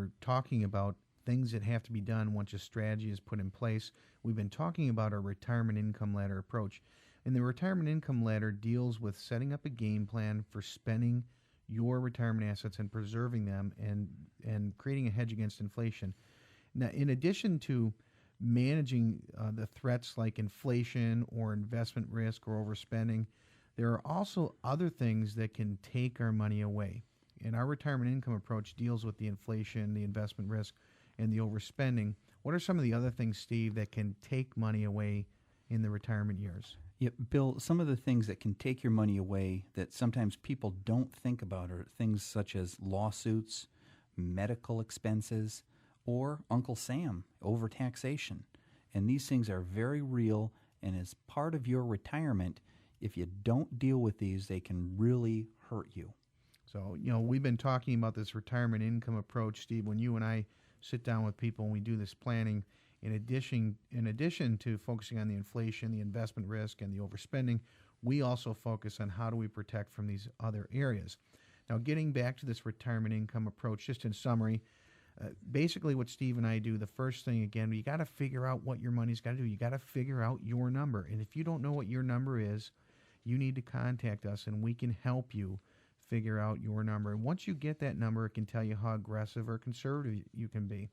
we're talking about things that have to be done once a strategy is put in place. We've been talking about our retirement income ladder approach. And the retirement income ladder deals with setting up a game plan for spending your retirement assets and preserving them and creating a hedge against inflation. Now, in addition to managing the threats like inflation or investment risk or overspending, there are also other things that can take our money away. And our retirement income approach deals with the inflation, the investment risk, and the overspending. What are some of the other things, Steve, that can take money away in the retirement years? Yeah, Bill, some of the things that can take your money away that sometimes people don't think about are things such as lawsuits, medical expenses, or Uncle Sam, overtaxation. And these things are very real, and as part of your retirement, if you don't deal with these, they can really hurt you. So, we've been talking about this retirement income approach, Steve. When you and I sit down with people and we do this planning, in addition to focusing on the inflation, the investment risk, and the overspending, we also focus on how do we protect from these other areas. Now, getting back to this retirement income approach, just in summary, basically what Steve and I do, the first thing, again, you got to figure out what your money's got to do. You got to figure out your number. And if you don't know what your number is, you need to contact us, and we can help you figure out your number. And once you get that number, it can tell you how aggressive or conservative you can be.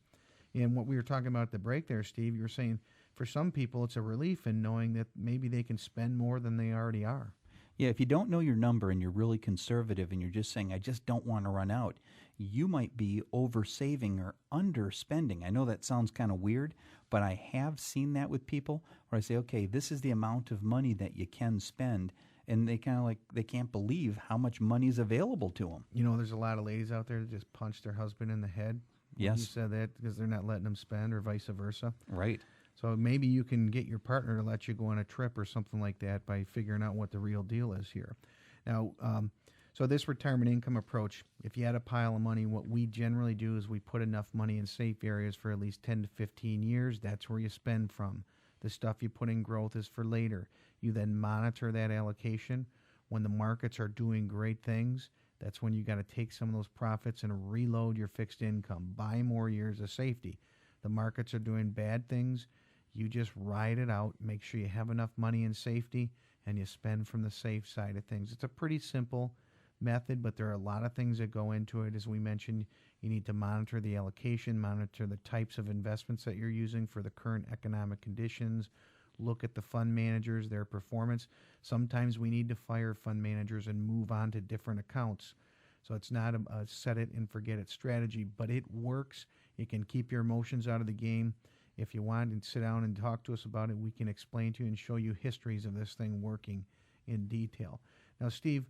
And what we were talking about at the break there, Steve, you were saying for some people it's a relief in knowing that maybe they can spend more than they already are. Yeah, if you don't know your number and you're really conservative and you're just saying, I just don't want to run out, you might be oversaving or underspending. I know that sounds kind of weird, but I have seen that with people where I say, okay, this is the amount of money that you can spend, and they kind of they can't believe how much money is available to them. There's a lot of ladies out there that just punch their husband in the head. Yes. You said that because they're not letting them spend or vice versa. Right. So maybe you can get your partner to let you go on a trip or something like that by figuring out what the real deal is here. Now, so this retirement income approach, if you had a pile of money, what we generally do is we put enough money in safe areas for at least 10 to 15 years. That's where you spend from. The stuff you put in growth is for later. You then monitor that allocation. When the markets are doing great things, that's when you got to take some of those profits and reload your fixed income. Buy more years of safety. The markets are doing bad things. You just ride it out. Make sure you have enough money in safety, and you spend from the safe side of things. It's a pretty simple method, but there are a lot of things that go into it. As we mentioned, you need to monitor the allocation, monitor the types of investments that you're using for the current economic conditions, look at the fund managers, their performance. Sometimes we need to fire fund managers and move on to different accounts. So it's not a set it and forget it strategy, but it works. It can keep your emotions out of the game. If you want and sit down and talk to us about it, we can explain to you and show you histories of this thing working in detail. Now, Steve,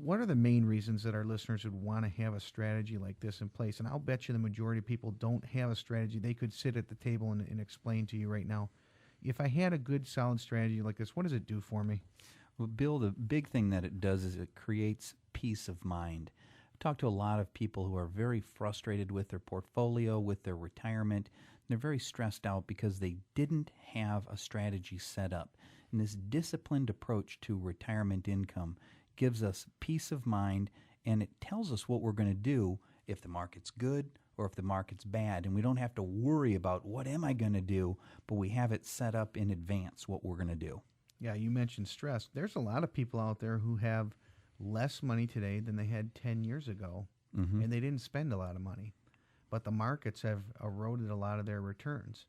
what are the main reasons that our listeners would want to have a strategy like this in place? And I'll bet you the majority of people don't have a strategy. They could sit at the table and explain to you right now, if I had a good, solid strategy like this, what does it do for me? Well, Bill, the big thing that it does is it creates peace of mind. I've talked to a lot of people who are very frustrated with their portfolio, with their retirement. They're very stressed out because they didn't have a strategy set up. And this disciplined approach to retirement income gives us peace of mind, and it tells us what we're going to do if the market's good or if the market's bad. And we don't have to worry about what am I going to do, but we have it set up in advance what we're going to do. Yeah, you mentioned stress. There's a lot of people out there who have less money today than they had 10 years ago, and they didn't spend a lot of money. But the markets have eroded a lot of their returns.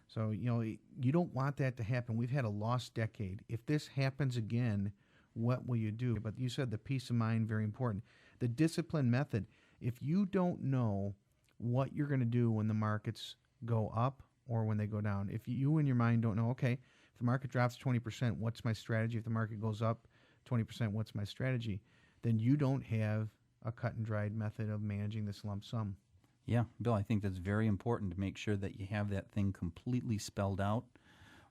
So, you don't want that to happen. We've had a lost decade. If this happens again, what will you do? But you said the peace of mind, very important. The discipline method, if you don't know what you're going to do when the markets go up or when they go down, if you in your mind don't know, okay, if the market drops 20%, what's my strategy? If the market goes up 20%, what's my strategy? Then you don't have a cut and dried method of managing this lump sum. Yeah, Bill, I think that's very important to make sure that you have that thing completely spelled out.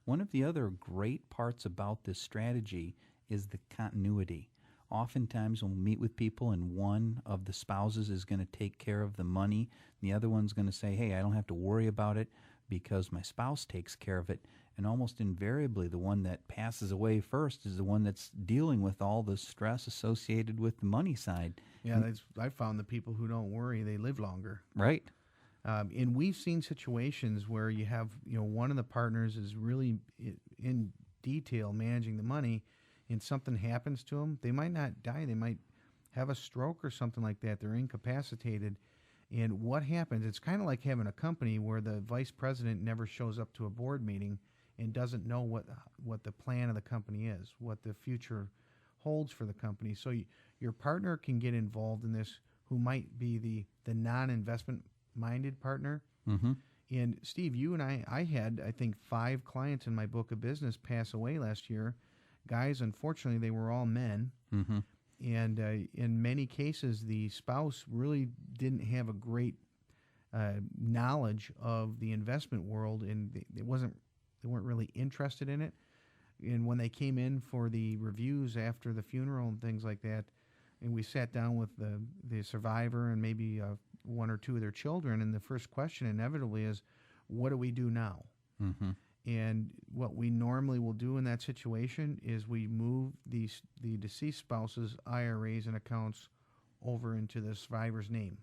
One of the other great parts about this strategy is the continuity. Oftentimes when we meet with people and one of the spouses is going to take care of the money, and the other one's going to say, hey, I don't have to worry about it because my spouse takes care of it. And almost invariably, the one that passes away first is the one that's dealing with all the stress associated with the money side. Yeah, I found the people who don't worry, they live longer. Right. And we've seen situations where you have, one of the partners is really in detail managing the money, and something happens to them. They might not die. They might have a stroke or something like that. They're incapacitated. And what happens, it's kind of like having a company where the vice president never shows up to a board meeting and doesn't know what the plan of the company is, what the future holds for the company. So your partner can get involved in this, who might be the non-investment minded partner. Mm-hmm. And Steve, you and I had, I think, 5 clients in my book of business pass away last year. Guys, unfortunately, they were all men. Mm-hmm. And in many cases, the spouse really didn't have a great knowledge of the investment world, and they weren't really interested in it. And when they came in for the reviews after the funeral and things like that, and we sat down with the survivor and maybe 1 or 2 of their children, and the first question inevitably is, what do we do now? Mm-hmm. And what we normally will do in that situation is we move the deceased spouse's IRAs and accounts over into the survivor's name,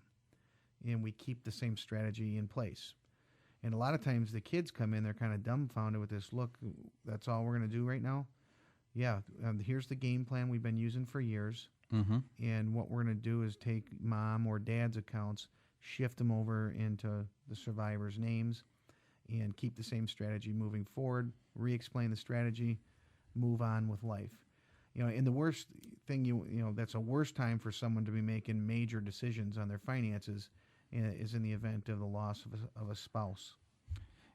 and we keep the same strategy in place. And a lot of times the kids come in, they're kind of dumbfounded with this. Look, that's all we're going to do right now? Yeah, here's the game plan we've been using for years. Mm-hmm. And what we're going to do is take mom or dad's accounts, shift them over into the survivor's names, and keep the same strategy moving forward, re-explain the strategy, move on with life. And the worst thing, that's a worse time for someone to be making major decisions on their finances is in the event of the loss of a spouse.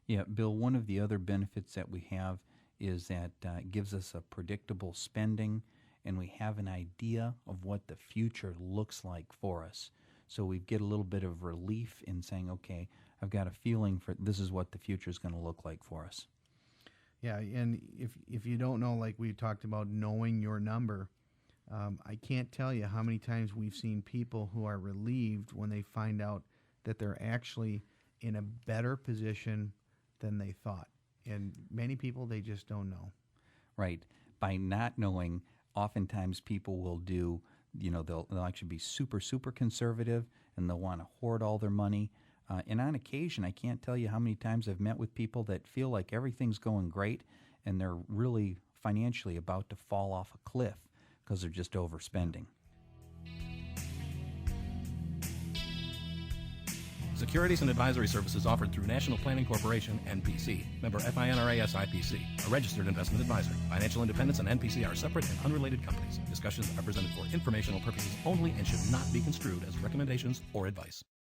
Yeah, Bill, one of the other benefits that we have is that it gives us a predictable spending, and we have an idea of what the future looks like for us. So we get a little bit of relief in saying, okay, I've got a feeling for this is what the future is going to look like for us. Yeah, and if you don't know, like we talked about knowing your number, I can't tell you how many times we've seen people who are relieved when they find out that they're actually in a better position than they thought. And many people, they just don't know. Right. By not knowing, oftentimes people will do, they'll actually be super, super conservative, and they'll want to hoard all their money. And on occasion, I can't tell you how many times I've met with people that feel like everything's going great, and they're really financially about to fall off a cliff because they're just overspending. Securities and advisory services offered through National Planning Corporation, NPC. Member FINRA SIPC. A registered investment advisor. Financial independence and NPC are separate and unrelated companies. Discussions are presented for informational purposes only and should not be construed as recommendations or advice.